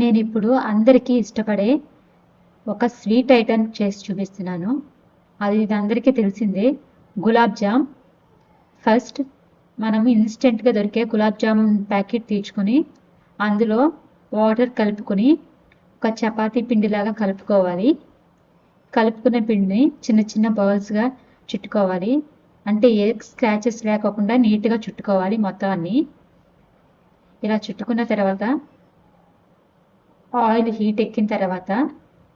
నేను ఇప్పుడు అందరికీ ఇష్టపడే ఒక స్వీట్ ఐటెం చేసి చూపిస్తున్నాను. ఇది అందరికీ తెలిసిందే, గులాబ్ జామ్. ఫస్ట్ మనము ఇన్స్టెంట్గా దొరికే గులాబ్ జామున్ ప్యాకెట్ తీసుకొని అందులో వాటర్ కలుపుకొని ఒక చపాతీ పిండిలాగా కలుపుకోవాలి. కలుపుకున్న పిండిని చిన్న చిన్న బౌల్స్గా చుట్టుకోవాలి. అంటే ఏ స్క్రాచెస్ లేకోకుండా నీట్గా చుట్టుకోవాలి మొత్తం అన్నీ. ఇలా చుట్టుకున్న తర్వాత ఆయిల్ హీట్ ఎక్కిన తర్వాత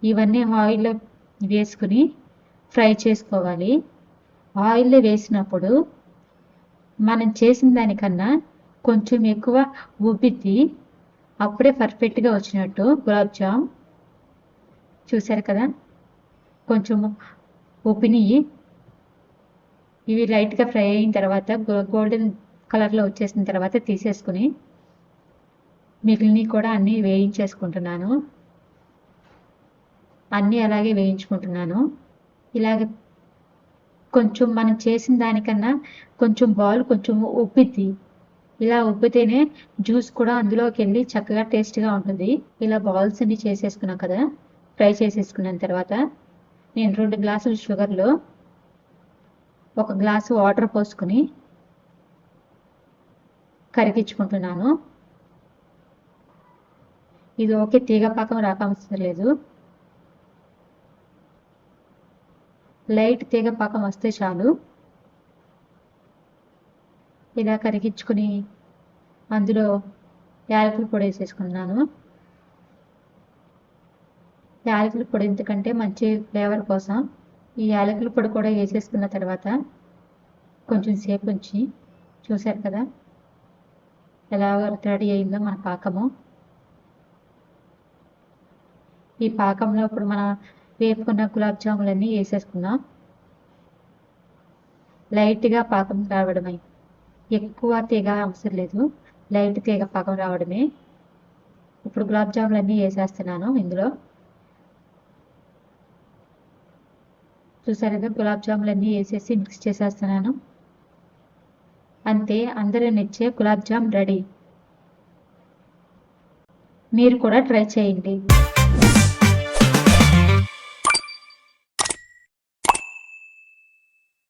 ఇవన్నీ ఆయిల్లో వేసుకుని ఫ్రై చేసుకోవాలి. ఆయిల్లో వేసినప్పుడు మనం చేసిన దానికన్నా కొంచెం ఎక్కువ ఉబ్బిద్ది. అప్పుడే పర్ఫెక్ట్గా వచ్చినట్టు గులాబ్ జామ్. చూసారు కదా, కొంచెం ఉబ్బినియి. ఇవి లైట్గా ఫ్రై అయిన తర్వాత గోల్డెన్ కలర్లో వచ్చేసిన తర్వాత తీసేసుకుని మిగిలినవి కూడా అన్నీ వేయించేసుకుంటున్నాను. అన్నీ అలాగే వేయించుకుంటున్నాను. ఇలాగ కొంచెం మనం చేసిన దానికన్నా కొంచెం బాల్ కొంచెం ఉబ్బిద్ది. ఇలా ఉబ్బితేనే జ్యూస్ కూడా అందులోకి వెళ్ళి చక్కగా టేస్ట్గా ఉంటుంది. ఇలా బాల్స్ అన్ని చేసేసుకున్నాం కదా, ఫ్రై చేసేసుకున్న తర్వాత నేను 2 గ్లాసుల షుగర్లో 1 గ్లాసు వాటర్ పోసుకుని కరిగించుకుంటున్నాను. ఇది ఓకే, తీగ పాకం రాకవసరం లేదు. లైట్ తీగ పాకం వస్తే చాలు. ఇలా కరిగించుకుని అందులో యాలకుల పొడి వేసేసుకున్నాను. యాలకుల పొడి ఎందుకంటే మంచి ఫ్లేవర్ కోసం ఈ యాలకుల పొడి కూడా వేసేసుకున్న తర్వాత కొంచెం సేపు ఉంచి, చూసారు కదా ఎలా రెడీ అయిందో మన పాకము. ఈ పాకంలో ఇప్పుడు మనం వేపుకున్న గులాబ్ జాములన్నీ వేసేసుకుందాం. లైట్గా పాకం రావడమే, ఎక్కువ తీగ అవసరం లేదు, లైట్ తీగ పాకం రావడమే. ఇప్పుడు గులాబ్ జాములన్నీ వేసేస్తున్నాను ఇందులో. చూసారుగా గులాబ్ జాములన్నీ వేసేసి మిక్స్ చేసేస్తున్నాను. అంతే, అందరూ నచ్చే గులాబ్ జామ్ రెడీ. మీరు కూడా ట్రై చేయండి.